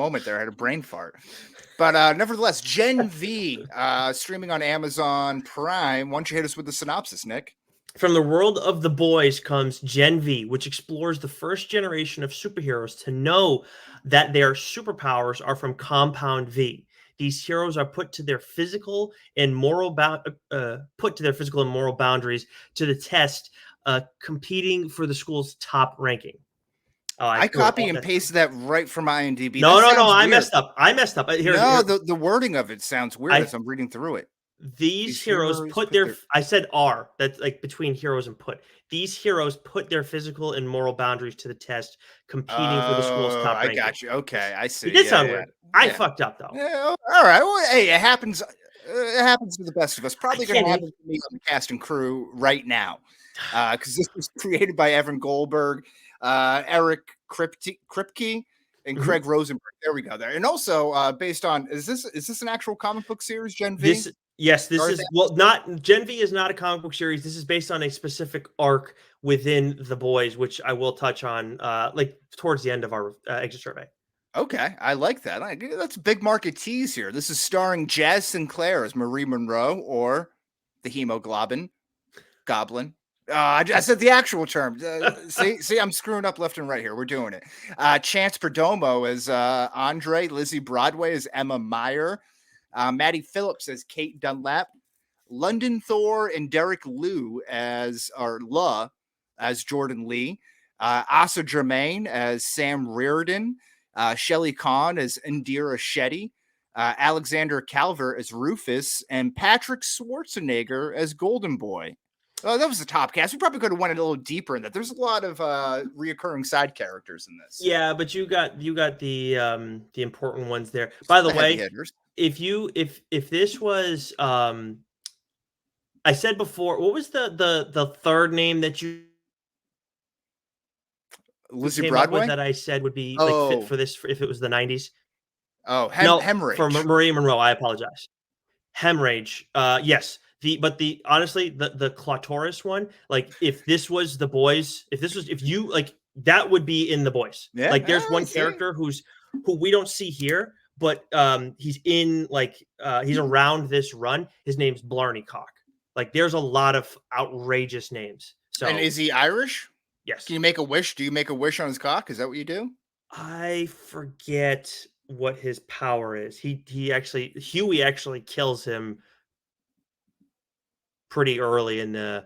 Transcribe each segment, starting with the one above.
moment there. I had a brain fart. But nevertheless, Gen V, streaming on Amazon Prime. Why don't you hit us with the synopsis, Nick? From the world of The Boys comes Gen V, which explores the first generation of superheroes to know that their superpowers are from Compound V. These heroes are put to their physical and moral boundaries to the test, competing for the school's top ranking. Oh, I quote copy and pasted that right from IMDb. No, That no, no. sounds I weird. messed up. No, the wording of it sounds weird as I'm reading through it. These heroes put their I said are, that's like between heroes and put. These heroes put their physical and moral boundaries to the test, competing for the school's top I ranking. got you. Okay, I see. It did sound weird. I fucked up though. Yeah, all right. Well, hey, it happens. It happens to the best of us. Probably going to happen to me on the cast and crew right now, because this was created by Evan Goldberg, Eric Kripke, and Craig Rosenberg. There we go. There, and also based on is this an actual comic book series, Gen V? This is not Gen V is not a comic book series. This is based on a specific arc within The Boys, which I will touch on like towards the end of our exit survey. Okay, I like that. That's a big market tease here. This is starring Jazz Sinclair as Marie Monroe, or the Hemoglobin Goblin. I said the actual term. See, I'm screwing up left and right here. We're doing it. Chance Perdomo as Andre, Lizzie Broadway as Emma Meyer, Maddie Phillips as Kate Dunlap, London Thor and Derek Liu as Jordan Lee, Asa Germain as Sam Reardon, Shelley Kahn as Indira Shetty, Alexander Calvert as Rufus, and Patrick Schwarzenegger as Golden Boy. Oh, that was the top cast. We probably could have went a little deeper in that. There's a lot of reoccurring side characters in this. Yeah, but you got the important ones there. By the way, if this was I said before, what was the third name that you Lizzie Broadway that I said would be like fit for this if it was the 90s? Oh, Hemorrhage. For Marie Monroe, I apologize. Hemorrhage. Yes. Honestly, the Clitoris one, like if this was The Boys, if you like that would be in The Boys. Yeah, like there's one character who we don't see here, but he's in he's around this run. His name's Blarney Cock. Like there's a lot of outrageous names. So, and is he Irish? Yes. Can you make a wish? Do you make a wish on his cock? Is that what you do? I forget what his power is. Huey actually kills him pretty early in the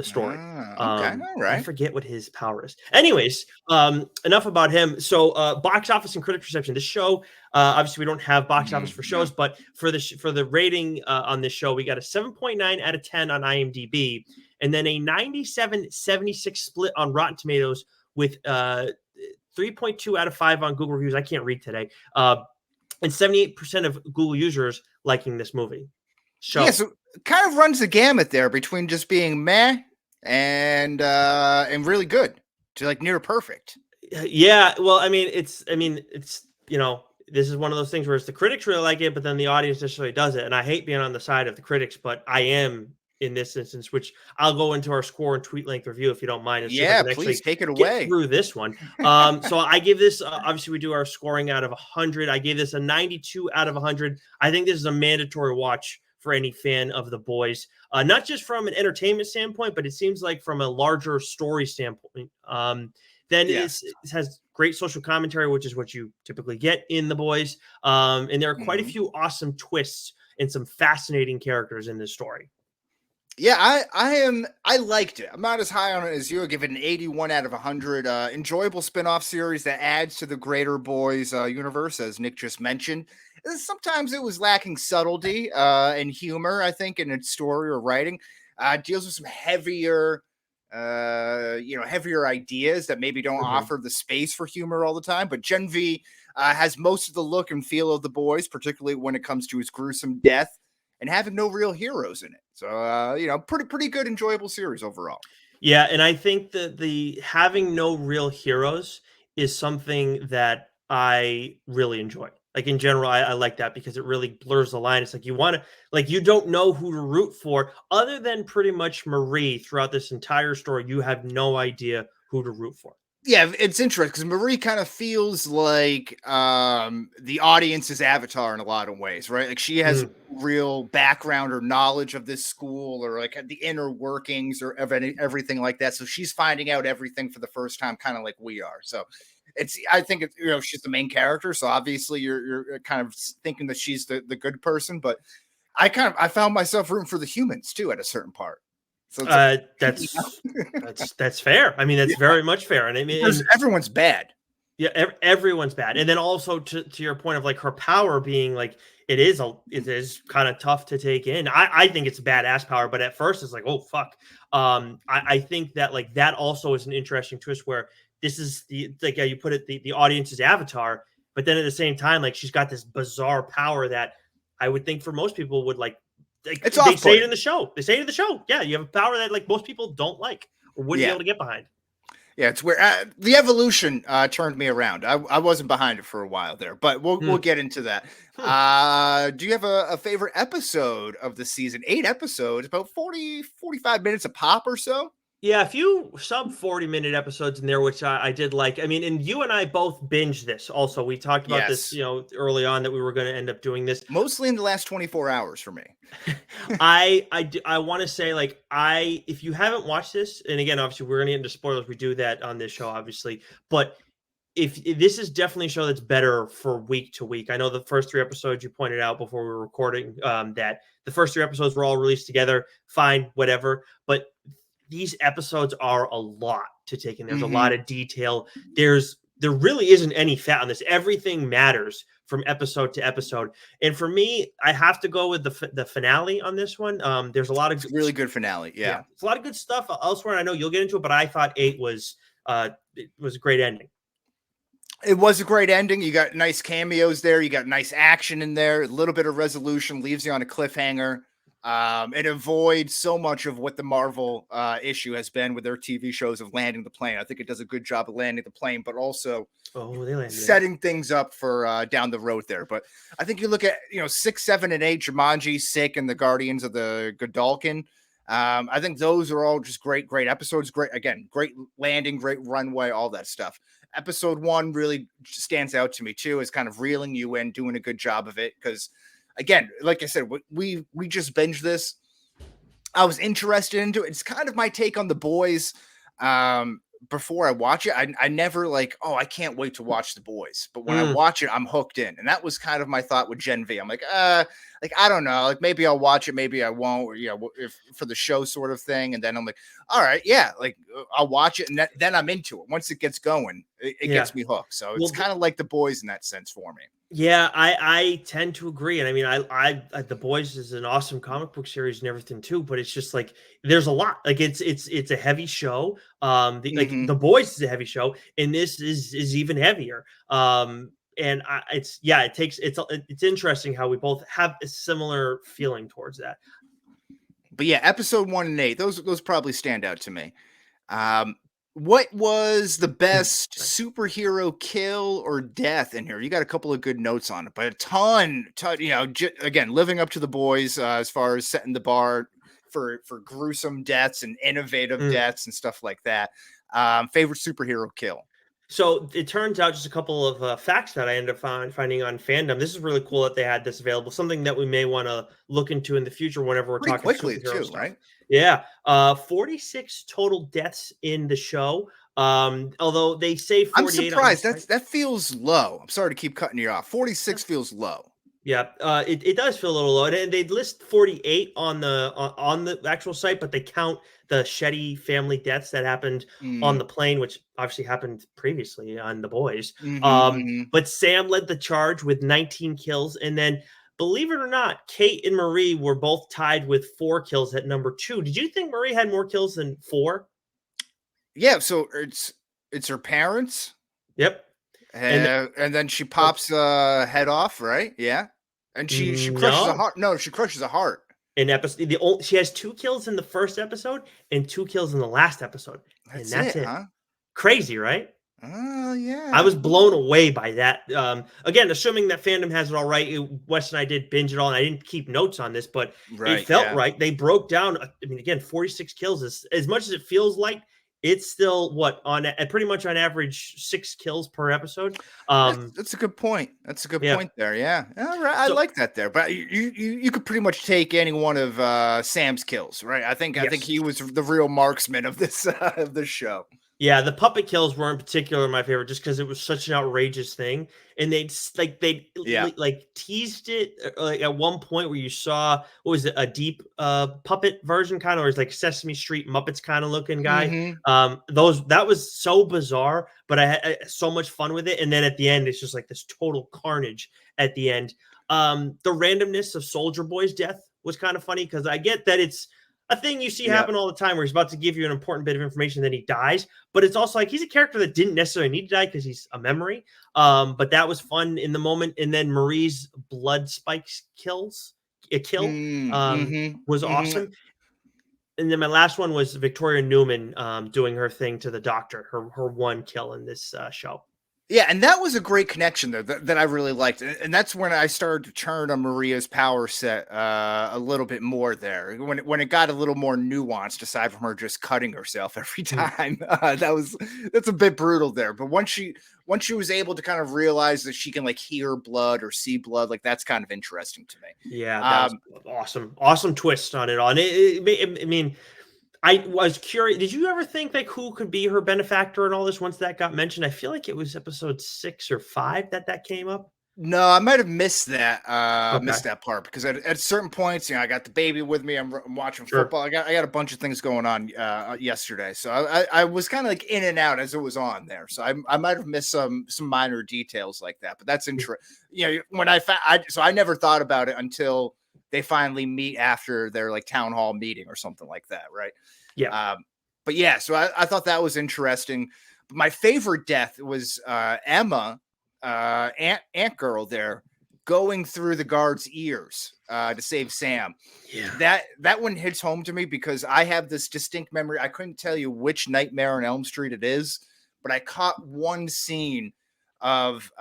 story. Okay, all right. I forget what his power is. Anyways, enough about him. So, box office and critic reception. This show, obviously, we don't have box office for shows, but for the rating on this show, we got a 7.9 out of 10 on IMDb, and then a 97-76 split on Rotten Tomatoes with 3.2 out of 5 on Google reviews. I can't read today, and 78% of Google users liking this movie. So it kind of runs the gamut there between just being meh and really good to like near perfect. Yeah, well, I mean, it's this is one of those things where it's the critics really like it, but then the audience necessarily does it. And I hate being on the side of the critics, but I am in this instance, which I'll go into our score and tweet length review if you don't mind. Yeah, please take it away through this one. So I give this, obviously we do our scoring out of 100. I gave this a 92 out of 100. I think this is a mandatory watch for any fan of The Boys, not just from an entertainment standpoint, but it seems like from a larger story standpoint. It has great social commentary, which is what you typically get in The Boys. And there are quite a few awesome twists and some fascinating characters in this story. Yeah, I liked it. I'm not as high on it as you. I give it an 81 out of 100. Enjoyable spin-off series that adds to the greater Boys universe, as Nick just mentioned. Sometimes it was lacking subtlety and humor, I think, in its story or writing. Deals with some heavier ideas that maybe don't offer the space for humor all the time. But Gen V has most of the look and feel of The Boys, particularly when it comes to his gruesome death and having no real heroes in it. So, pretty good, enjoyable series overall. Yeah, and I think that the having no real heroes is something that I really enjoy. Like in general, I like that because it really blurs the line. It's like you don't know who to root for other than pretty much Marie throughout this entire story. You have no idea who to root for. Yeah, it's interesting because Marie kind of feels like the audience's avatar in a lot of ways, right? Like she has real background or knowledge of this school or like the inner workings or of everything like that. So she's finding out everything for the first time, kind of like we are. So I think it's, she's the main character. So obviously you're kind of thinking that she's the good person, but I found myself rooting for the humans too at a certain part. So that's fair. I mean, that's very much fair. And I mean, everyone's bad. Yeah, everyone's bad. And then also to your point of like her power being like it is kind of tough to take in. I think it's badass power, but at first it's like, oh fuck. I think that like that also is an interesting twist where this is like you put it the audience's avatar, but then at the same time like she's got this bizarre power that I would think for most people would like. It's they say it in the show. They say it in the show. Yeah, you have a power that like most people don't like or wouldn't be able to get behind. Yeah, it's where the evolution turned me around. I wasn't behind it for a while there, but we'll get into that. Do you have a favorite episode of the season? 8 episodes, about 45 minutes a pop or so. Yeah, a few sub 40-minute episodes in there, which I did like. I mean, and you and I both binged this. Also, we talked about this, early on that we were going to end up doing this. Mostly in the last 24 hours for me. I want to say, like, if you haven't watched this, and again, obviously, we're going to get into spoilers. We do that on this show, obviously, but if this is definitely a show that's better for week to week. I know the first 3 episodes you pointed out before we were recording that the first 3 episodes were all released together. Fine, whatever, but these episodes are a lot to take in. There's a lot of detail. There really isn't any fat on this. Everything matters from episode to episode. And for me, I have to go with the finale on this one. There's a lot of really good finale. Yeah. It's a lot of good stuff elsewhere. I know you'll get into it, but I thought 8 was a great ending. It was a great ending. You got nice cameos there. You got nice action in there. A little bit of resolution, leaves you on a cliffhanger. It avoids so much of what the Marvel issue has been with their TV shows of landing the plane. I think it does a good job of landing the plane, but also setting things up for down the road there. But I think you look at 6, 7, and 8, Jumanji, Sick, and the Guardians of the Godalkin. I think those are all just great episodes. Great landing, great runway, all that stuff. Episode 1 really stands out to me too, is kind of reeling you in, doing a good job of it because. Again, like I said, we just binged this. I was interested into it. It's kind of my take on The Boys. Before I watch it, I never like, oh, I can't wait to watch The Boys. But when I watch it, I'm hooked in. And that was kind of my thought with Gen V. I'm like, I don't know. Like maybe I'll watch it, maybe I won't, or if for the show sort of thing. And then I'm like, all right, yeah, like I'll watch it, and then I'm into it. Once it gets going, it gets me hooked. So it's kind of like The Boys in that sense for me. Yeah, I tend to agree, and I mean, I The Boys is an awesome comic book series and everything too, but it's just like there's a lot. Like it's a heavy show. The Boys is a heavy show, and this is even heavier. It's interesting how we both have a similar feeling towards that. But yeah, episode 1 and 8, those probably stand out to me. What was the best superhero kill or death in here? You got a couple of good notes on it, but a ton, again, living up to The Boys as far as setting the bar for gruesome deaths and innovative deaths and stuff like that. Favorite superhero kill? So it turns out just a couple of facts that I ended up finding on Fandom. This is really cool that they had this available. Something that we may want to look into in the future whenever we're talking quickly superhero too, stuff. right? Yeah, 46 total deaths in the show. Although they say 48. I'm surprised. That feels low. I'm sorry to keep cutting you off. 46 feels low. Yeah, it does feel a little low, and they list 48 on the actual site, but they count the Shetty family deaths that happened on the plane, which obviously happened previously on The Boys. But Sam led the charge with 19 kills, and then believe it or not, Kate and Marie were both tied with 4 kills at number 2. Did you think Marie had more kills than 4? Yeah, so it's her parents. Yep. And then she pops head off, right? Yeah. And she crushes a heart. No, she crushes a heart. In episode, she has 2 kills in the first episode and 2 kills in the last episode. That's it. Huh? Crazy, right? Oh, yeah. I was blown away by that. Again, assuming that Fandom has it all right. Wes and I did binge it all, and I didn't keep notes on this, but it felt right. They broke down. I mean, again, 46 kills is as much as it feels like it's still what on pretty much on average 6 kills per episode. That's a good point. That's a good Yeah. point there. Yeah, all right. I So like that there. But you could pretty much take any one of Sam's kills, right? I think he yes. was the real marksman of this of this show. Yeah, the puppet kills were in particular my favorite just because it was such an outrageous thing. And they Yeah. like teased it like at one point where you saw what was it, a deep puppet version kind of, or it's like Sesame Street Muppets kind of looking guy. Hmm. Those that was so bizarre, but I had so much fun with it. And then at the end, it's just like this total carnage at the end. The randomness of Soldier Boy's death was kind of funny because I get that it's a thing you see Yeah. happen all the time where he's about to give you an important bit of information, then he dies. But it's also like he's a character that didn't necessarily need to die because he's a memory. But that was fun in the moment. And then Marie's blood spikes kill Mm-hmm. was awesome. And then my last one was Victoria Newman doing her thing to the doctor, her one kill in this show. Yeah, and that was a great connection there that I really liked, and that's when I started to turn on Maria's power set a little bit more there. When it got a little more nuanced, aside from her just cutting herself every time, that's a bit brutal there. But once she was able to kind of realize that she can like hear blood or see blood, like that's kind of interesting to me. Yeah, that was awesome twist on it. I mean. I was curious. Did you ever think like who could be her benefactor and all this once that got mentioned? I feel like it was episode 6 or 5 that came up. No, I might have missed that Okay. part because at certain points, I got the baby with me. I'm watching Sure. football. I got a bunch of things going on yesterday, so I was kind of like in and out as it was on there. So I might have missed some minor details like that. But that's interesting. When I never thought about it until they finally meet after their like town hall meeting or something like that, right? Yeah. But yeah, so I thought that was interesting. But my favorite death was Emma, Ant Girl there, going through the guard's ears to save Sam. Yeah. That one hits home to me because I have this distinct memory. I couldn't tell you which Nightmare on Elm Street it is, but I caught one scene of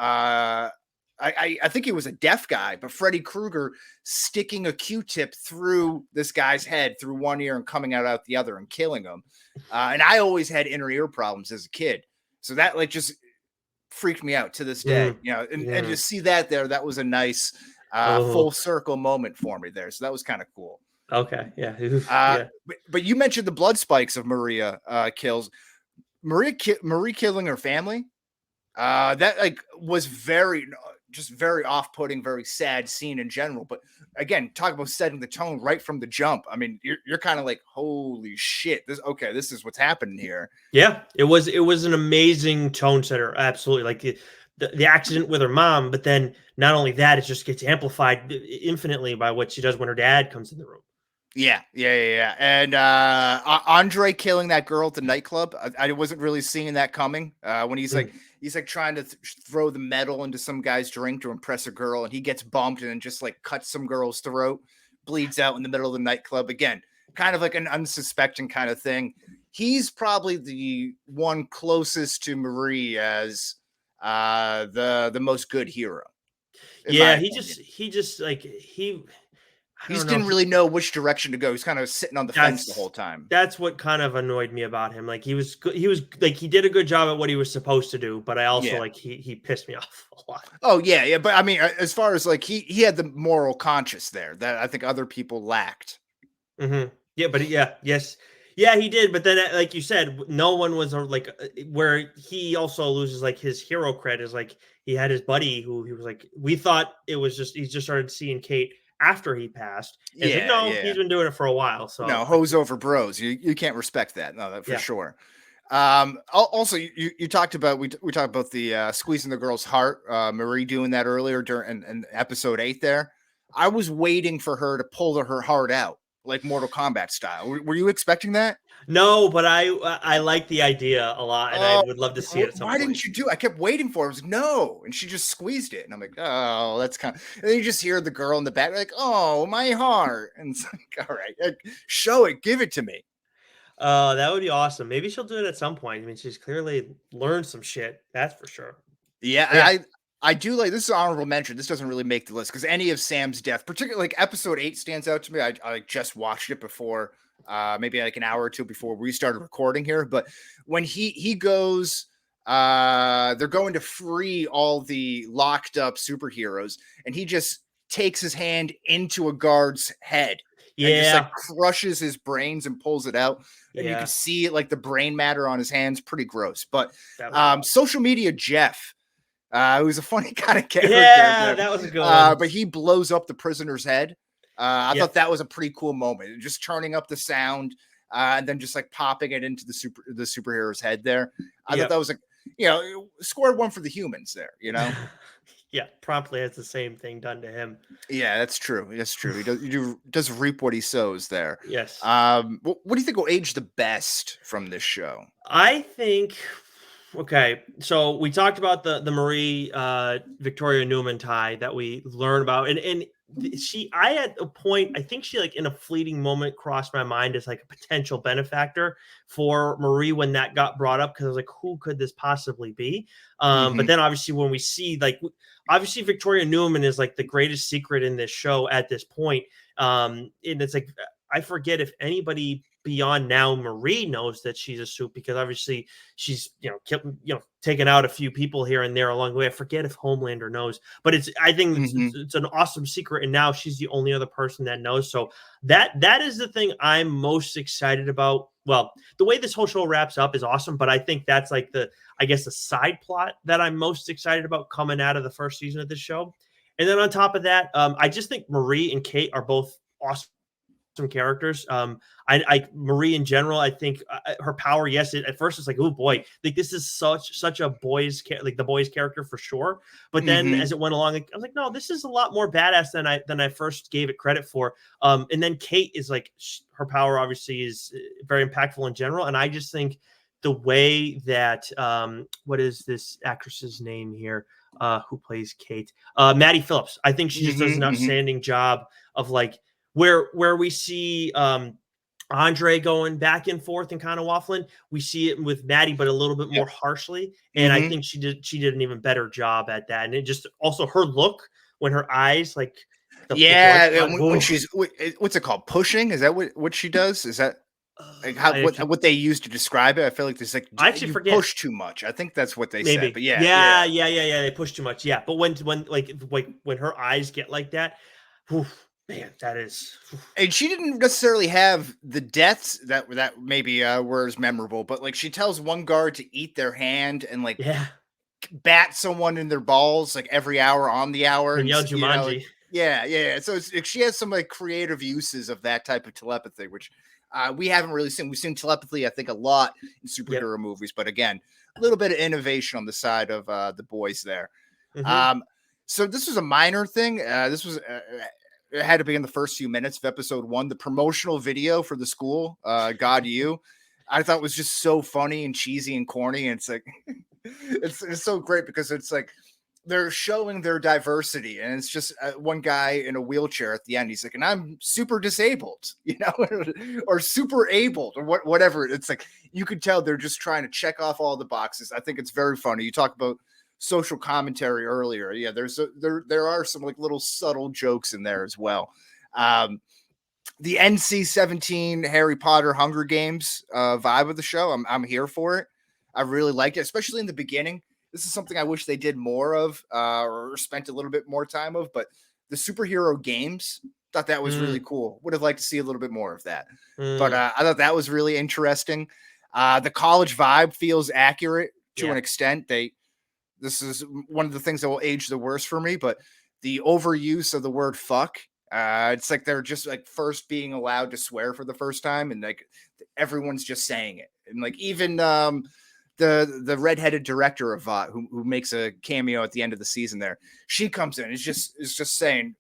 I think he was a deaf guy, but Freddy Krueger sticking a Q-tip through this guy's head through one ear and coming out the other and killing him. And I always had inner ear problems as a kid, so that like just freaked me out to this day. And to see that there, that was a nice full circle moment for me there. So that was kind of cool. Okay, yeah. Yeah. But you mentioned the blood spikes of Maria kills. Marie killing her family. That like was very off-putting, very sad scene in general. But again, talk about setting the tone right from the jump. I mean, you're kind of like, holy shit, this is what's happening here. Yeah, it was an amazing tone setter. Absolutely. Like the accident with her mom, but then not only that, it just gets amplified infinitely by what she does when her dad comes in the room. Yeah. And Andre killing that girl at the nightclub. I wasn't really seeing that coming. When he's like trying to throw the metal into some guy's drink to impress a girl, and he gets bumped and then just like cuts some girl's throat, bleeds out in the middle of the nightclub. Again, kind of like an unsuspecting kind of thing. He's probably the one closest to Marie as the most good hero. Yeah, he just didn't really know which direction to go. He's kind of sitting on the fence the whole time. That's what kind of annoyed me about him. Like he was like he did a good job at what he was supposed to do, but I also like he pissed me off a lot. Oh yeah. But I mean, as far as like he had the moral conscience there that I think other people lacked. Mm-hmm. Yeah, but yeah, he did. But then, like you said, no one was like where he also loses like his hero cred is like he had his buddy who he was like we thought it was just he just started seeing Kate after he passed. And he's been doing it for a while. So no, hose over bros. You can't respect that. No, that for sure. Also, you talked about we talked about the squeezing the girl's heart. Marie doing that earlier during in episode 8. There, I was waiting for her to pull her heart out like Mortal Kombat style. Were you expecting that? No, but I like the idea a lot, and I would love to see it. At some point. Didn't you do? I kept waiting for it. I was like, no, and she just squeezed it, and I'm like, oh, that's kind of. And then you just hear the girl in the back like, oh, my heart, and it's like, all right, show it, give it to me. That would be awesome. Maybe she'll do it at some point. I mean, she's clearly learned some shit. That's for sure. Yeah. I do like this is an honorable mention. This doesn't really make the list because any of Sam's death, particularly like episode 8, stands out to me. I just watched it before maybe like an hour or two before we started recording here. But when he goes, they're going to free all the locked up superheroes, and he just takes his hand into a guard's head and just like Yeah. crushes his brains and pulls it out. And you Yeah. can see it, like the brain matter on his hands, pretty gross. But That was awesome. social media Jeff, who's a funny kind of character. Yeah, that was a good one. But he blows up the prisoner's head. I Yep. thought that was a pretty cool moment, just turning up the sound and then just like popping it into the superhero's head there. I Yep. thought that was like, you know, scored one for the humans there, you know? Yeah, promptly has the same thing done to him. Yeah, that's true. That's true. He does reap what he sows there. Yes. What do you think will age the best from this show? I think okay, so we talked about the Marie Victoria Newman tie that we learned about, and she, I at a point, I think she like in a fleeting moment crossed my mind as like a potential benefactor for Marie when that got brought up, because I was like, who could this possibly be? But then obviously when we see like obviously Victoria Newman is like the greatest secret in this show at this point, and it's like I forget if anybody beyond now Marie knows that she's a soup, because obviously she's taken out a few people here and there along the way. I forget if Homelander knows, but I think it's an awesome secret, and now she's the only other person that knows. So that is the thing I'm most excited about. Well, the way this whole show wraps up is awesome, but I think that's like the side plot that I'm most excited about coming out of the first season of this show. And then on top of that, I just think Marie and Kate are both awesome characters. Marie in general, I think her power, yes, at first it's like, oh boy, like this is such a boy's like the boy's character for sure. But then as it went along, I was like, no, this is a lot more badass than I first gave it credit for. And then Kate is like, her power obviously is very impactful in general, and I just think the way that what is this actress's name here? Who plays Kate? Maddie Phillips. I think she just does an outstanding job of like where we see Andre going back and forth and kind of waffling. We see it with Maddie, but a little bit more harshly. And I think she did an even better job at that. And it just also her look when her eyes like when she's what's it called? Pushing? Is that what she does? Is that like what they use to describe it? I feel like there's like I actually forget. Push too much. I think that's what they said. But yeah, they push too much. Yeah, but when when her eyes get like that, whew, man, that is. And she didn't necessarily have the deaths that maybe were as memorable, but like she tells one guard to eat their hand and like bat someone in their balls like every hour on the hour. And yell Jumanji. So she has some like creative uses of that type of telepathy, which we haven't really seen. We've seen telepathy, I think, a lot in superhero movies, but again, a little bit of innovation on the side of the boys there. So this was a minor thing. This was it had to be in the first few minutes of episode 1. The promotional video for the school, God You, I thought was just so funny and cheesy and corny. And it's like, it's so great because it's like they're showing their diversity, and it's just one guy in a wheelchair at the end. He's like, and I'm super disabled, or super abled, or whatever. It's like you could tell they're just trying to check off all the boxes. I think it's very funny. You talk about social commentary earlier. Yeah, there are some like little subtle jokes in there as well. The NC-17 Harry Potter Hunger Games vibe of the show, I'm here for it. I really liked it, especially in the beginning. This is something I wish they did more of or spent a little bit more time of, but the superhero games, thought that was really cool. Would have liked to see a little bit more of that. But I thought that was really interesting. The college vibe feels accurate to an extent. This is one of the things that will age the worst for me, but the overuse of the word fuck, it's like they're just like first being allowed to swear for the first time, and like everyone's just saying it. And like even the redheaded director of VOT who makes a cameo at the end of the season there, she comes in, is just saying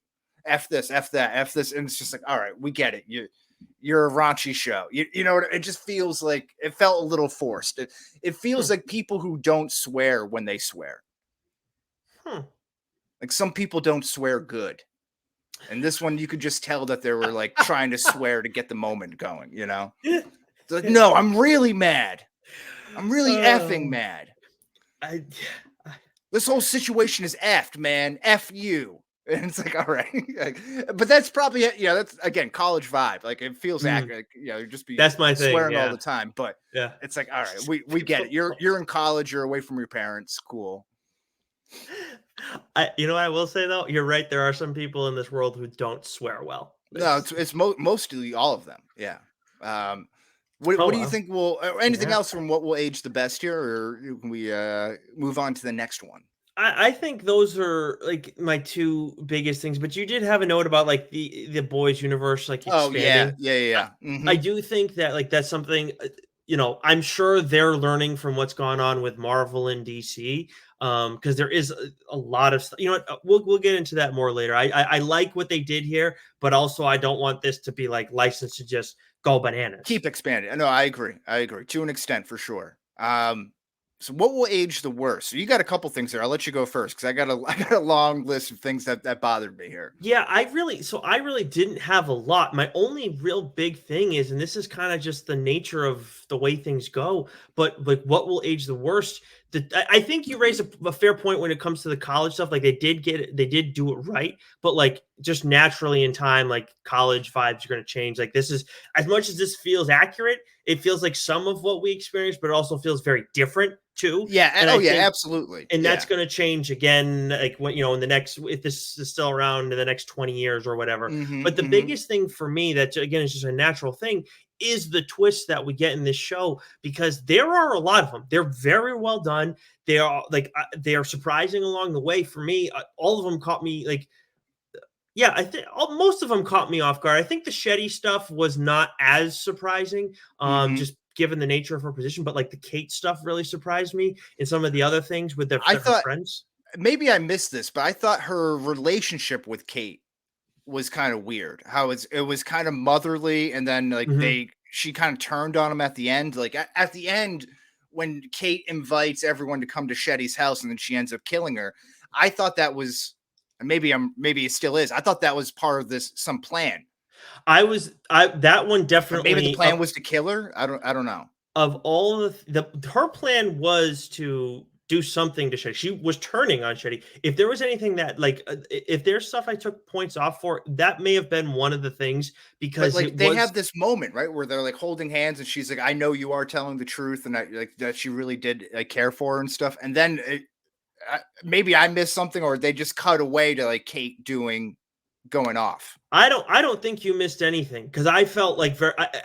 F this, F that, F this, and it's just like, all right, we get it. You're a raunchy show. You know, it just feels like it felt a little forced. It feels like people who don't swear when they swear. Like some people don't swear good. And this one, you could just tell that they were like trying to swear to get the moment going, It's like, no, I'm really mad. I'm really effing mad. This whole situation is effed, man. F you. And it's like, all right, like, but that's probably that's again college vibe. Like it feels Mm, accurate. You'd just be that's my thing. swearing all Yeah. the time. But Yeah. it's like, all right, we get it. People, You're in college. You're away from your parents. Cool. you know what I will say though? You're right. There are some people in this world who don't swear well. No, It's, it's mostly all of them. Yeah. Um, oh what do you well. think will anything Yeah. else from what will age the best here, or can we move on to the next one? I think those are like my two biggest things. But you did have a note about like the boys universe like Oh yeah, expanding. yeah, yeah. I Mm-hmm. do think that like that's something I'm sure they're learning from what's gone on with Marvel and DC because there is a lot of stuff. You know what? We'll get into that more later. I like what they did here, but also I don't want this to be like licensed to just go bananas. Keep expanding. No, I agree. I agree to an extent for sure. So what will age the worst? So you got a couple things there. I'll let you go first because I got a long list of things that bothered me here. Yeah, I really didn't have a lot. My only real big thing is, and this is kind of just the nature of the way things go, but like what will age the worst? I think you raise a fair point when it comes to the college stuff. Like they did do it right, but like just naturally in time, like college vibes are going to change. Like this is as much as this feels accurate, it feels like some of what we experienced, but it also feels very different too. Yeah. And Oh I yeah. think Absolutely. and Yeah. that's going to change again like when in the next if this is still around in the next 20 years or whatever. Mm-hmm, But the mm-hmm. biggest thing for me that again is just a natural thing is the twist that we get in this show because there are a lot of them. They're very well done. They are like they are surprising along the way for me. All of them caught me like yeah, I think most of them caught me off guard. I think the Shetty stuff was not as surprising, Mm-hmm. just given the nature of her position. But like the Kate stuff really surprised me, and some of the other things with I her thought friends. maybe I missed this, but I thought her relationship with Kate was kind of weird. How it was kind of motherly, and then like Mhm. she kind of turned on him at the end. Like at the end, when Kate invites everyone to come to Shetty's house, and then she ends up killing her. I thought that was and maybe it still is. I thought that was part of this some plan. I that one But maybe the definitely plan was to kill her. I don't know. of all the her plan was to do something to Shetty. She was turning on Shetty. If there was anything that like if there's stuff I took points off for, that may have been one of the things But because like it they was have this moment, right, where they're like holding hands, and she's like, "I know you are telling the truth," and that she really did like care for her and stuff. And then maybe I missed something, or they just cut away to like Kate going off. I don't think you missed anything because I felt like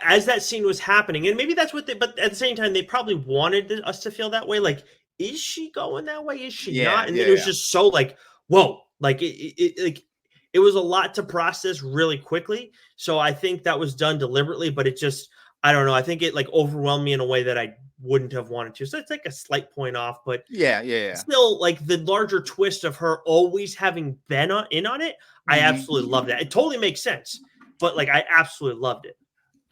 as that scene was happening, and maybe that's what they. But at the same time, they probably wanted us to feel that way. Like, is she going that way? Is she Yeah, not? And then yeah, it was yeah. just so like, whoa, like like it was a lot to process really quickly. So I think that was done deliberately, but it just I don't know. I think it like overwhelmed me in a way that I wouldn't have wanted to. So it's like a slight point off, but Yeah, yeah, yeah. still like the larger twist of her always having been in on it. I Mhm. absolutely love that. It totally makes sense, but like I absolutely loved it.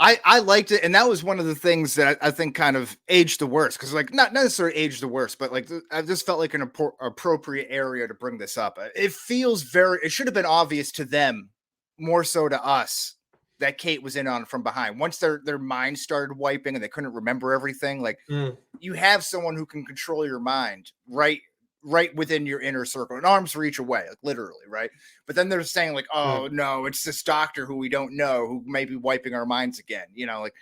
I liked it, and that was one of the things that I think kind of aged the worst because, like, not necessarily aged the worst, but like I just felt like an appropriate area to bring this up. It feels very. It should have been obvious to them, more so to us, that Kate was in on it from behind. Once their minds started wiping and they couldn't remember everything, like Mm, you have someone who can control your mind right within your inner circle, an arm's reach away, like literally, right? But then they're saying like, mm. oh no, it's this doctor who we don't know who may be wiping our minds again. Like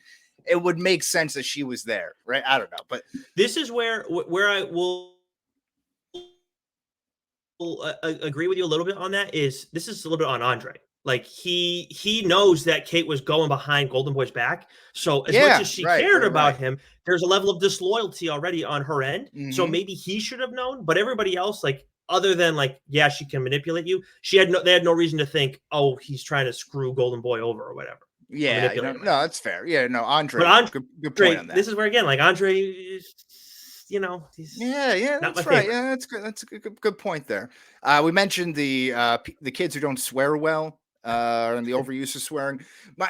it would make sense that she was there, right? I don't know, but This is where I will agree with you a little bit on that. Is this is a little bit on Andre? Like he knows that Kate was going behind Golden Boy's back. So as much yeah, as she right, cared right, about right. him, there's a level of disloyalty already on her end. So Hmm. maybe he should have known, but everybody else, like other than like, yeah, she can manipulate you. They had no reason to think, oh, he's trying to screw Golden Boy over or whatever, or Yeah, manipulate him. no, that's fair. Yeah, no, But Andre, good point Andre, on that. this is where again, like Andre, is, he's Yeah, yeah, not my that's right. favorite. Yeah, that's good. That's a good point there. We mentioned the kids who don't swear well, and the overuse of swearing.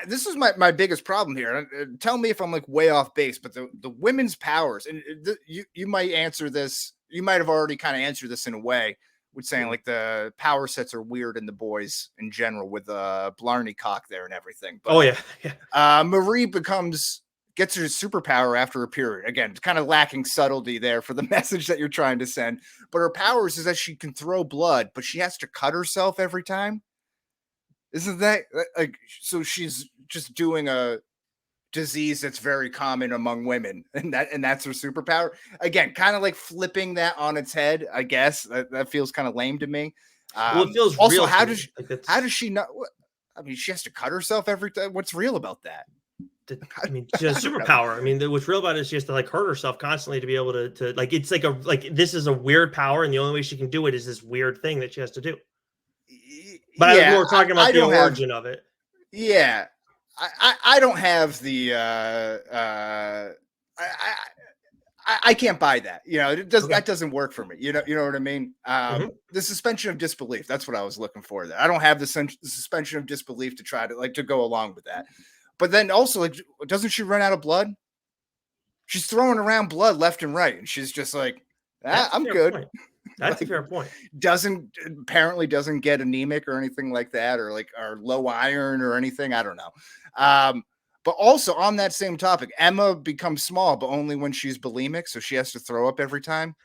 This is my biggest problem here. Tell me if I'm like way off base, but the women's powers, and you might answer this. You might have already kind of answered this in a way, with saying Mhm. like the power sets are weird in the boys in general with Blarney cock there and everything. Oh But yeah, yeah. Marie becomes gets her superpower after a period. Again, it's kind of lacking subtlety there for the message that you're trying to send. But her powers is that she can throw blood, but she has to cut herself every time. Isn't that like so? She's just doing a disease that's very common among women, and that's her superpower. Again, kind of like flipping that on its head. I guess that feels kind of lame to me. Well, it feels also real how to does me. Like how does she not? I mean, she has to cut herself every time. What's real about that? I mean, she has superpower. I mean, what's real about it is she has to like hurt herself constantly to be able to like. It's like this is a weird power, and the only way she can do it is this weird thing that she has to do. But I was more talking about the origin of it. Yeah, I don't have the I can't buy that. You know, that doesn't work for me. You know what I mean? The suspension of disbelief. That's what I was looking for there. I don't have the suspension of disbelief to try to go along with that. But then also, like, doesn't she run out of blood? She's throwing around blood left and right, and she's just like, I'm good. Point. That's a fair point. Apparently doesn't get anemic or anything like that, or low iron or anything. I don't know. But also on that same topic, Emma becomes small, but only when she's bulimic, so she has to throw up every time.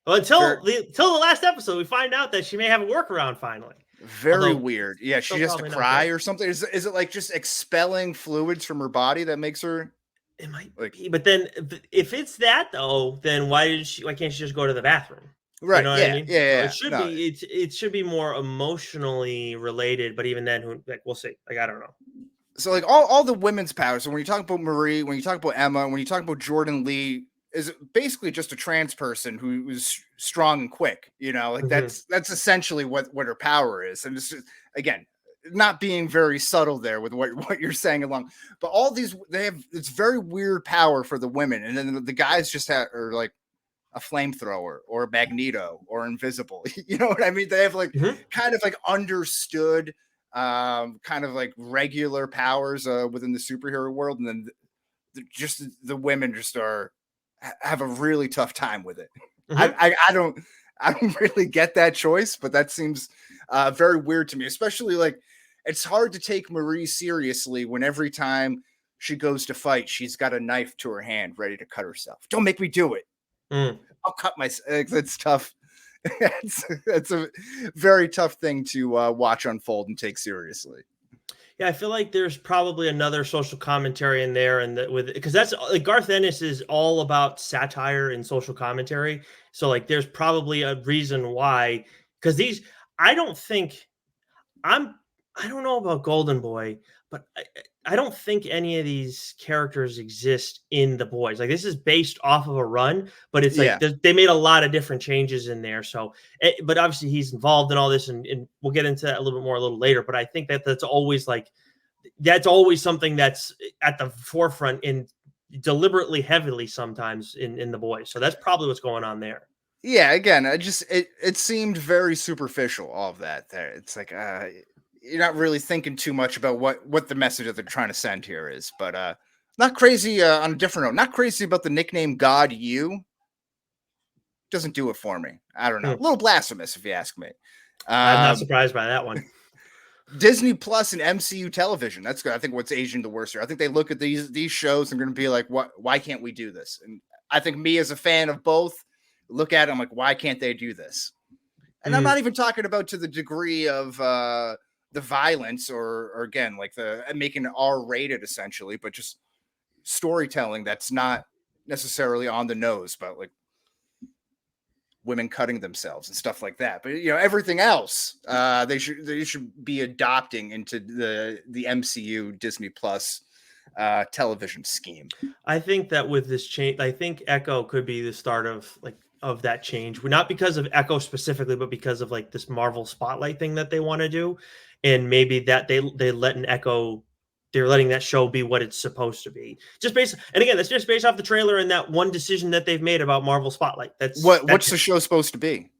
Well, until the last episode, we find out that she may have a workaround finally. Very weird. Yeah, she has to cry or something. Is it like just expelling fluids from her body that makes her? It might be, but then if it's that though, then why can't she just go to the bathroom? Right. You know what I mean? Yeah. So it should be more emotionally related, but even then, we'll see. Like, I don't know. So like all the women's powers. So when you talk about Marie, when you talk about Emma, when you talk about Jordan Lee, is basically just a trans person who is strong and quick. You know, like that's essentially what her power is. And it's just, again, not being very subtle there with what you're saying along, but all these, it's very weird power for the women. And then the guys just are like a flamethrower or a Magneto or invisible. You know what I mean? They have like kind of like understood kind of like regular powers within the superhero world. And then just the women just have a really tough time with it. I don't really get that choice, but that seems very weird to me, especially like, it's hard to take Marie seriously when every time she goes to fight, she's got a knife to her hand ready to cut herself. Don't make me do it. I'll cut myself. It's tough. It's a very tough thing to watch unfold and take seriously. Yeah, I feel like there's probably another social commentary in there, and because that's like Garth Ennis is all about satire and social commentary. So like, there's probably a reason why, because I don't know about Golden Boy, but I don't think any of these characters exist in The Boys. Like, this is based off of a run, but it's like they made a lot of different changes in there. So, but obviously he's involved in all this, and we'll get into that a little bit more a little later. But I think that's always something that's at the forefront and deliberately heavily sometimes in The Boys. So that's probably what's going on there. Yeah, again, it seemed very superficial, all of that there. It's like you're not really thinking too much about what the message that they're trying to send here is, but not crazy on a different note. Not crazy about the nickname God You. Doesn't do it for me. I don't know. A little blasphemous, if you ask me. I'm not surprised by that one. Disney Plus and MCU television. That's good. I think what's aging the worst here. I think they look at these shows and going to be like, why can't we do this? And I think me as a fan of both look at it, I'm like, why can't they do this? And I'm not even talking about to the degree of the violence or again, like the making it R-rated essentially, but just storytelling that's not necessarily on the nose, but like women cutting themselves and stuff like that. But you know, everything else they should be adopting into the MCU Disney Plus television scheme. I think that with this change, I think Echo could be the start of that change. Not because of Echo specifically, but because of like this Marvel Spotlight thing that they want to do. And maybe that they're letting that show be what it's supposed to be. And again, that's just based off the trailer and that one decision that they've made about Marvel Spotlight. What's the show supposed to be?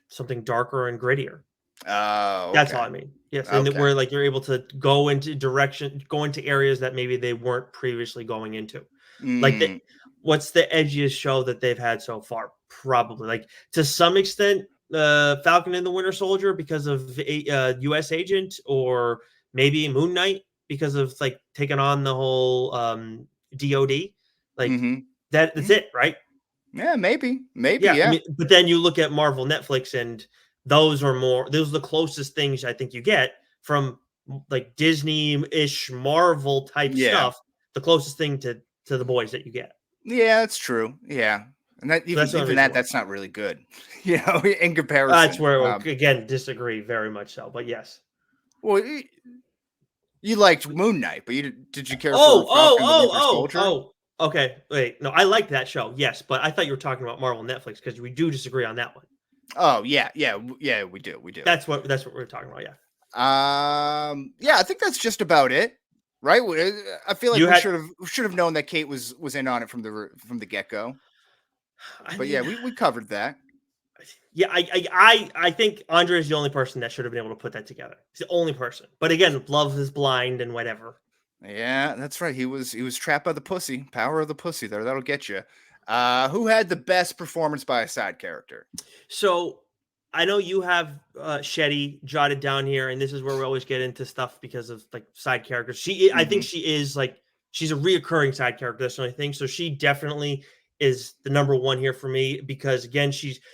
Something darker and grittier. Oh, That's all I mean. Yes, and where like you're able to go into areas that maybe they weren't previously going into. Like, what's the edgiest show that they've had so far? Probably, like, to some extent, Falcon and the Winter Soldier because of a U.S. Agent, or maybe Moon Knight. because of like taking on the whole DOD. Like that's it, right? Yeah, maybe. Yeah, I Yeah. mean, but then you look at Marvel, Netflix, and those are the closest things I think you get from like Disney-ish Marvel type Yeah. stuff. The closest thing to the boys that you get. Yeah, that's true. Yeah. And that So that's the only even reason why. that's not really good, in That's comparison. where we'll, again, disagree very much so. But yes. Well, you liked Moon Knight, but did you care for Oh, Falcon and the Winter Soldier? Okay, wait. No, I liked that show. Yes, but I thought you were talking about Marvel and Netflix because we do disagree on that one. Oh, yeah, we do. That's what we're talking about. Yeah. Yeah, I think that's just about it, right? I feel like You we had- should have known that Kate was in on it from the get go. But yeah, we covered that. Yeah, I think Andre is the only person that should have been able to put that together. He's the only person. But again, love is blind and whatever. Yeah, that's right. He was trapped by the pussy. Power of the pussy there. That'll get you. Who had the best performance by a side character? So I know you have Shetty jotted down here, and this is where we always get into stuff because of like side characters. I think she is like she's a reoccurring side character. That's the only thing. So she definitely is the number one here for me because again,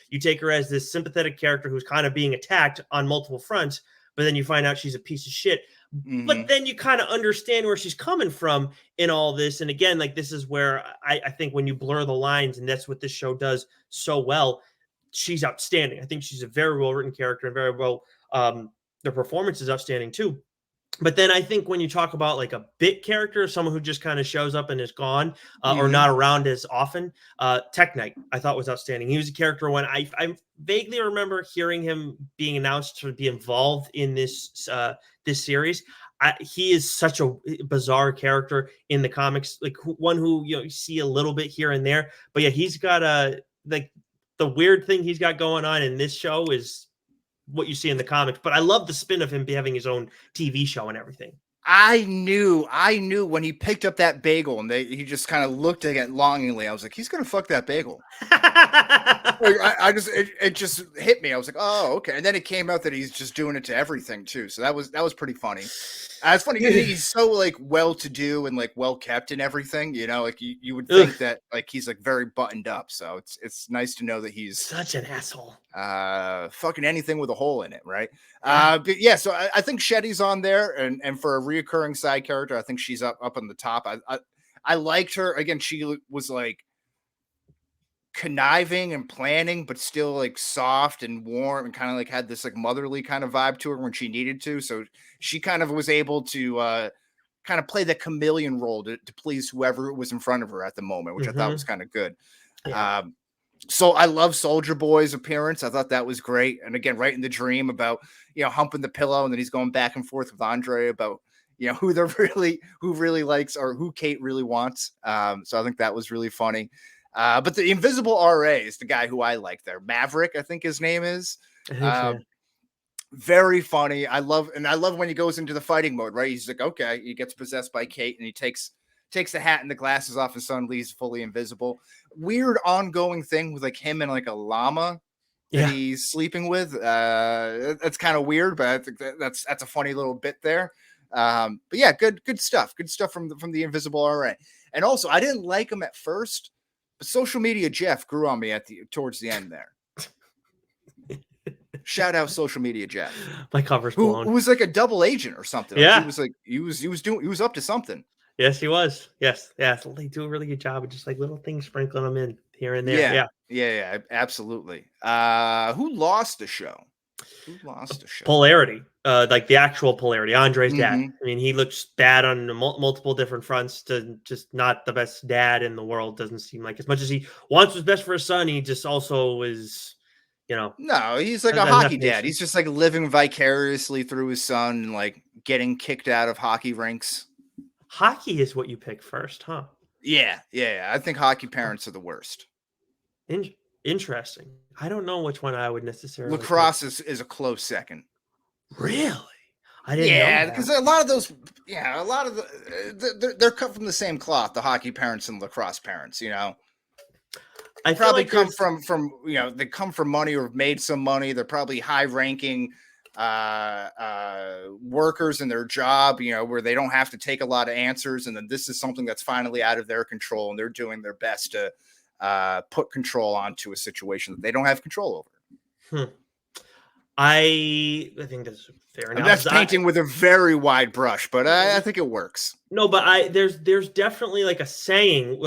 you take her as this sympathetic character who's kind of being attacked on multiple fronts, but then you find out she's a piece of shit. But then you kind of understand where she's coming from in all this. And again, like this is where I think when you blur the lines, and that's what this show does so well, she's outstanding. I think she's a very well written character and very well. The performance is outstanding too. But then I think when you talk about like a bit character, someone who just kind of shows up and is gone or not around as often, Tech Knight I thought was outstanding. He was a character when I vaguely remember hearing him being announced to be involved in this this series. He is such a bizarre character in the comics, like one who you see a little bit here and there. But yeah, he's got like the weird thing he's got going on in this show is what you see in the comics, but I love the spin of him having his own TV show and everything. I knew when he picked up that bagel and he just kind of looked at it longingly. I was like, he's gonna fuck that bagel. It just hit me. I was like, oh, okay. And then it came out that he's just doing it to everything too. So that was pretty funny. It's funny because he's so like well-to-do and like well-kept and everything. Like you would think that like he's like very buttoned up. So it's nice to know that he's such an asshole. Fucking anything with a hole in it, right? But yeah, so I think Shetty's on there, and for a reoccurring side character, I think she's up on the top. I liked her. Again, she was like conniving and planning, but still like soft and warm and kind of like had this like motherly kind of vibe to her when she needed to. So she kind of was able to kind of play the chameleon role to please whoever was in front of her at the moment, which I thought was kind of good. Yeah. So I love Soldier Boy's appearance. I thought that was great. And again, right in the dream about, humping the pillow, and then he's going back and forth with Andre about, who really likes or who Kate really wants. So I think that was really funny. But the Invisible RA is the guy who I like there. Maverick, I think his name is. Very funny. I love when he goes into the fighting mode, right? He's like, okay, he gets possessed by Kate and he takes the hat and the glasses off his son, leaves fully invisible. Weird ongoing thing with like him and like a llama that he's sleeping with. That's kind of weird, but I think that's a funny little bit there. But yeah, good stuff. Good stuff from the Invisible RA. And also, I didn't like him at first, but Social Media Jeff grew on me towards the end there. Shout out Social Media Jeff. My cover's blown. Who was like a double agent or something. Yeah, he was up to something. Yes, he was. Yes. They do a really good job of just like little things sprinkling them in here and there. Yeah, absolutely. Who lost the show? Polarity, like the actual Polarity. Andre's dad. I mean, he looks bad on multiple different fronts. To just not the best dad in the world. Doesn't seem like, as much as he wants what's best for his son, he just also is, No, he's like a hockey dad. He's just like living vicariously through his son and like getting kicked out of hockey rinks. Hockey is what you pick first, huh? Yeah. I think hockey parents are the worst. Interesting. I don't know which one I would necessarily. Lacrosse is a close second. Really? I didn't know. Yeah, because a lot of those, they're cut from the same cloth. The hockey parents and lacrosse parents, I probably come from they come from money or have made some money. They're probably high ranking workers in their job, where they don't have to take a lot of answers, and then this is something that's finally out of their control, and they're doing their best to put control onto a situation that they don't have control over. I think that's fair enough. And that's painting with a very wide brush, but I think it works. No, but there's definitely like a saying,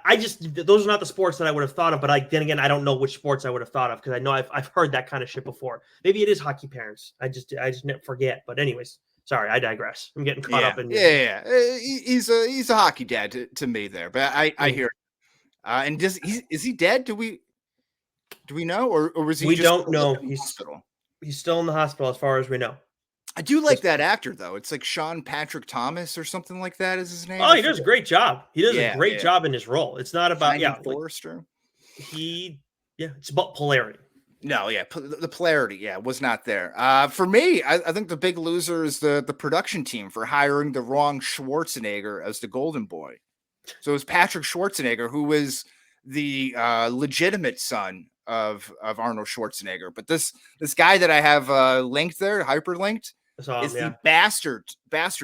I just, those are not the sports that I would have thought of, but then again, I don't know which sports I would have thought of, because I know I've heard that kind of shit before. Maybe it is hockey parents. I just never forget. But anyways, sorry, I digress. I'm getting caught up in. He's a hockey dad to me there, but I hear. And is he dead? Do we know, or was he? We just don't know. In the hospital? He's still in the hospital, as far as we know. I do like that actor, though. It's like Sean Patrick Thomas or something like that is his name. Oh, he does a great job. He does a great job in his role. It's not about Forrester. It's about polarity. No, the polarity, was not there. For me, I think the big loser is the production team for hiring the wrong Schwarzenegger as the Golden Boy. So it was Patrick Schwarzenegger, who was the legitimate son of Arnold Schwarzenegger, but this guy that I have linked there, hyperlinked, is the bastard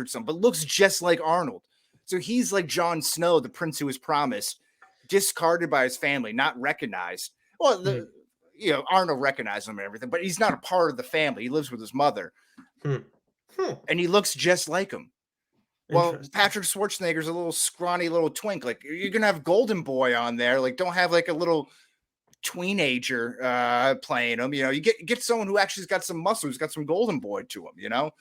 son, but looks just like Arnold. So he's like Jon Snow, the prince who was promised, discarded by his family, not recognized. Well, Arnold recognized him and everything, but he's not a part of the family. He lives with his mother, and he looks just like him. Well, Patrick Schwarzenegger's a little scrawny little twink. Like, you're gonna have Golden Boy on there. Like, don't have like a little tweenager playing him. You get someone who actually's got some muscle, who's got some Golden Boy to him.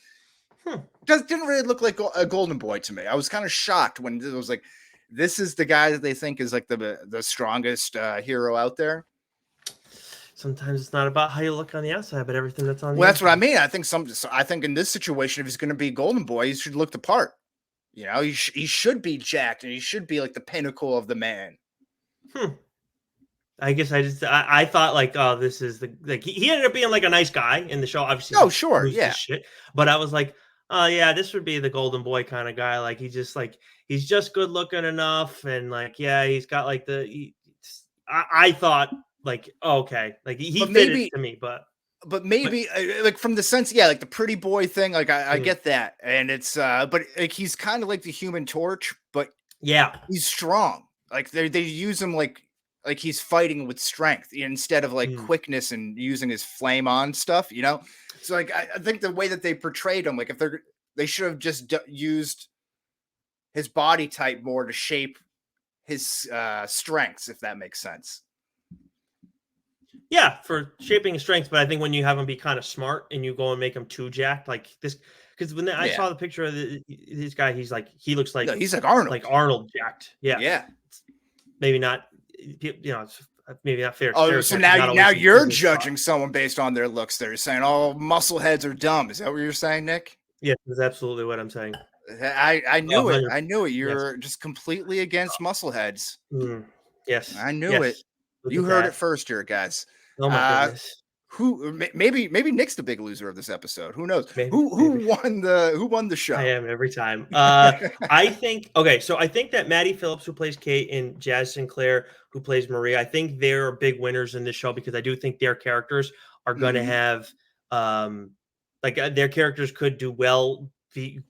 Didn't really look like a Golden Boy to me. I was kind of shocked when it was like, this is the guy that they think is like the strongest hero out there. Sometimes it's not about how you look on the outside, but everything that's on the that's inside. what I mean. I think in this situation, if he's going to be Golden Boy, he should look the part. He should be jacked, and he should be like the pinnacle of the man. I guess I thought like, oh, this is he ended up being like a nice guy in the show, obviously. Oh, sure, yeah. Shit. But I was like, oh yeah, this would be the Golden Boy kind of guy. Like he's just good looking enough, and like he's got like I thought like, okay, like he fitted to me, but maybe like from the sense, like the pretty boy thing, like I get that, and it's but like he's kind of like the Human Torch, but he's strong. Like they use him like he's fighting with strength instead of like quickness and using his flame on stuff, So like I think the way that they portrayed him, like if they should have just used his body type more to shape his strengths, if that makes sense. Yeah, for shaping his strengths, but I think when you have him be kind of smart and you go and make him too jacked, like this, because when I saw the picture of this guy, he looks like he's like Arnold, jacked. Yeah. Maybe not, it's maybe not fair. Oh, so now you're judging someone based on their looks. They're saying, "Oh, muscleheads are dumb." Is that what you're saying, Nick? Yeah, that's absolutely what I'm saying. I knew it. I knew it. You're just completely against muscleheads. Yes, I knew it. You heard it first here, guys. Oh my goodness. Who maybe Nick's the big loser of this episode. Who knows? Who won the show? I am every time. I think so I think that Maddie Phillips, who plays Kate, and Jazz Sinclair, who plays Maria, I think they're big winners in this show, because I do think their characters are going to have their characters could do well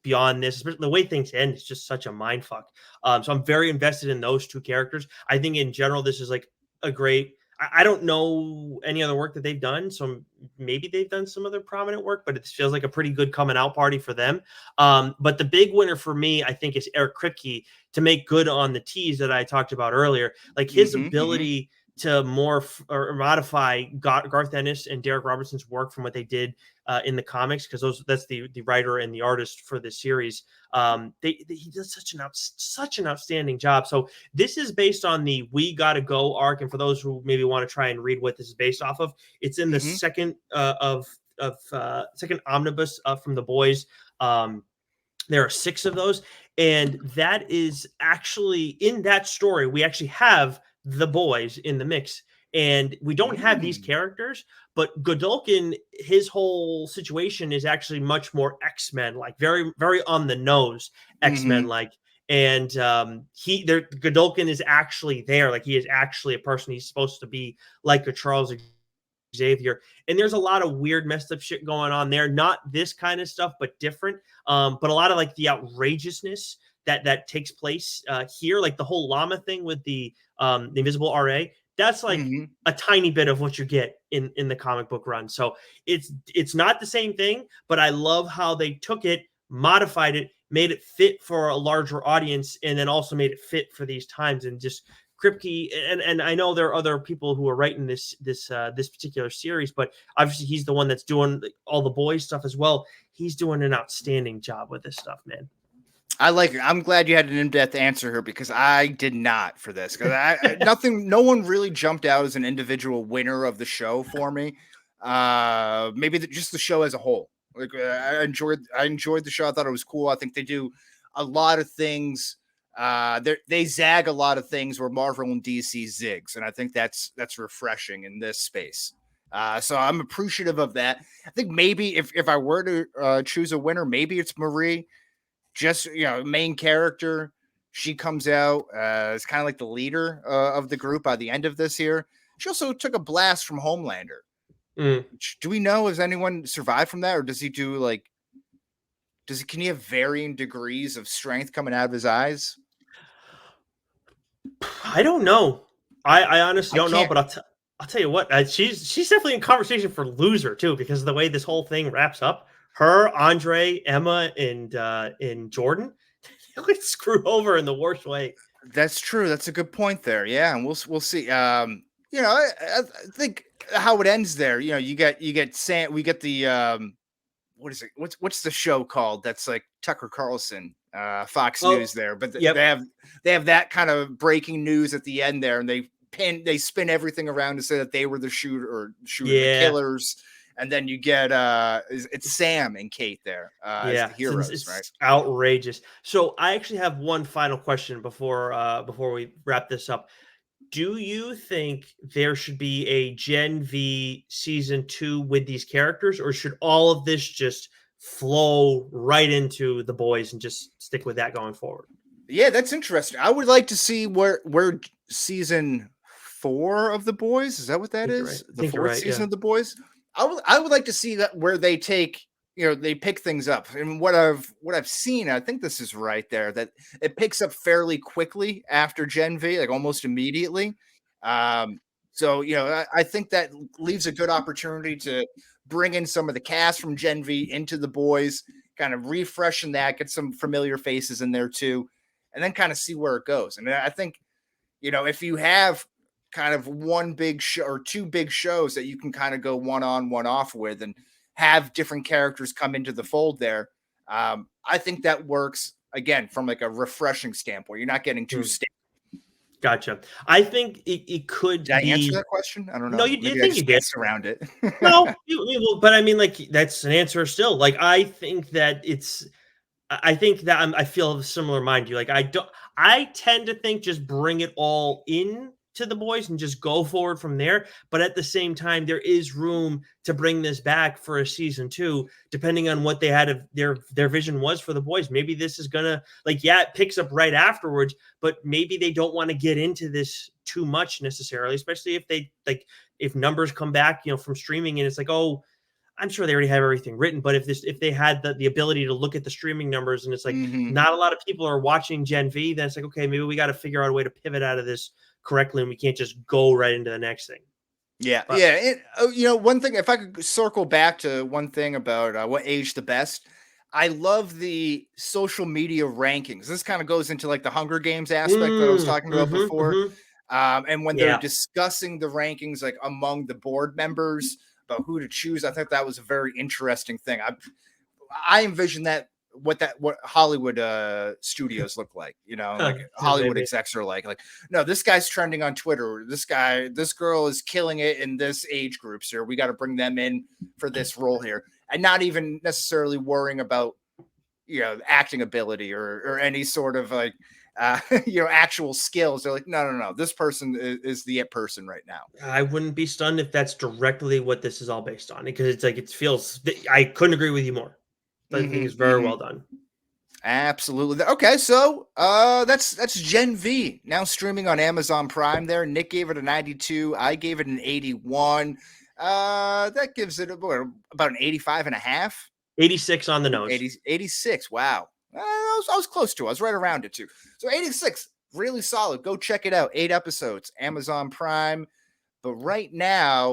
beyond this. The way things end is just such a mind fuck. So I'm very invested in those two characters. I think in general this is like a great. I don't know any other work that they've done, so maybe they've done some other prominent work, but it feels like a pretty good coming out party for them. But the big winner for me, I think, is Eric Kripke, to make good on the tease that I talked about earlier. Like his ability to morph or modify Garth Ennis and Derek Robertson's work from what they did in the comics, because that's the writer and the artist for this series. He does such an outstanding job. So this is based on the We Gotta Go arc, and for those who maybe want to try and read what this is based off of, it's in the second second omnibus from the boys. There are 6 of those, and that is actually in that story. We actually have the boys in the mix, and we don't have these characters, but Godolkin, his whole situation is actually much more X-Men like, very very on the nose X-Men like. And Godolkin is actually there, like he is actually a person. He's supposed to be like a Charles Xavier, and there's a lot of weird messed up shit going on there. Not this kind of stuff, but different. But a lot of like the outrageousness that takes place here, like the whole llama thing with the Invisible RA. That's like a tiny bit of what you get in the comic book run. So it's not the same thing, but I love how they took it, modified it, made it fit for a larger audience, and then also made it fit for these times. And just Kripke, and I know there are other people who are writing this particular series, but obviously he's the one that's doing all the boys stuff as well. He's doing an outstanding job with this stuff, man. I like it. I'm glad you had an in-depth answer here because I did not for this. Because no one really jumped out as an individual winner of the show for me. Maybe just the show as a whole. Like I enjoyed the show. I thought it was cool. I think they do a lot of things. They zag a lot of things where Marvel and DC zigs, and I think that's refreshing in this space. So I'm appreciative of that. I think maybe if I were to choose a winner, maybe it's Marie. Just, main character. She comes out as kind of like the leader of the group by the end of this year. She also took a blast from Homelander. Do we know if anyone survived from that, or does he do like? Can he have varying degrees of strength coming out of his eyes? I don't know. I honestly don't know, but I'll tell you what. She's definitely in conversation for loser too, because of the way this whole thing wraps up. Her, Andre, Emma, and Jordan would screw over in the worst way. That's true. That's a good point there. Yeah, and we'll see. I think how it ends there. You get Sam. We get the what is it? What's the show called? That's like Tucker Carlson, Fox News there. But they have that kind of breaking news at the end there, and they spin everything around to say that they were the the killers. And then you get it's Sam and Kate there as the heroes, it's right? Outrageous. So I actually have one final question before we wrap this up. Do you think there should be a Gen V season 2 with these characters, or should all of this just flow right into the boys and just stick with that going forward? Yeah, that's interesting. I would like to see where season 4 of the boys, is that what that is? Right. The 4th season of the boys. I would like to see that where they take, they pick things up. And what I've seen, I think this is right there, that it picks up fairly quickly after Gen V, like almost immediately. So I think that leaves a good opportunity to bring in some of the cast from Gen V into the boys, kind of refreshing that, get some familiar faces in there too, and then kind of see where it goes. And I think, if you have kind of one big show or two big shows that you can kind of go one on, one off with and have different characters come into the fold there. I think that works again from like a refreshing standpoint. You're not getting too stale. Gotcha. I think it could Did I answer that question? I don't know. No, you did. Think you did around it. No, but I mean, like that's an answer still. Like I think that I feel a similar mind you. Like I tend to think just bring it all in to the boys and just go forward from there. But at the same time, there is room to bring this back for a season 2, depending on what they had of their vision was for the boys. Maybe this is gonna it picks up right afterwards, but maybe they don't want to get into this too much necessarily, especially if if numbers come back, from streaming and it's like, oh, I'm sure they already have everything written, but if they had the ability to look at the streaming numbers and it's like not a lot of people are watching Gen V, then it's like, okay, maybe we got to figure out a way to pivot out of this correctly and we can't just go right into the next thing. Yeah. One thing, if I could circle back to one thing about what aged the best, I love the social media rankings. This kind of goes into like the Hunger Games aspect that I was talking about before. And when they're discussing the rankings, like among the board members about who to choose, I think that was a very interesting thing. I envision that what Hollywood studios look like, Hollywood execs are like, no, this guy's trending on Twitter. This girl is killing it in this age group. So we got to bring them in for this role here, and not even necessarily worrying about, acting ability or any sort of actual skills. They're like, no, this person is the it person right now. I wouldn't be stunned if that's directly what this is all based on, because it's like, I couldn't agree with you more. I think it's very well done. Absolutely. Okay, so that's Gen V now streaming on Amazon Prime there. Nick gave it a 92. I gave it an 81. That gives it about an 85.5. 86 on the nose. 86. Wow. I was close to it. I was right around it too. So 86, really solid. Go check it out. 8 episodes, Amazon Prime. But right now,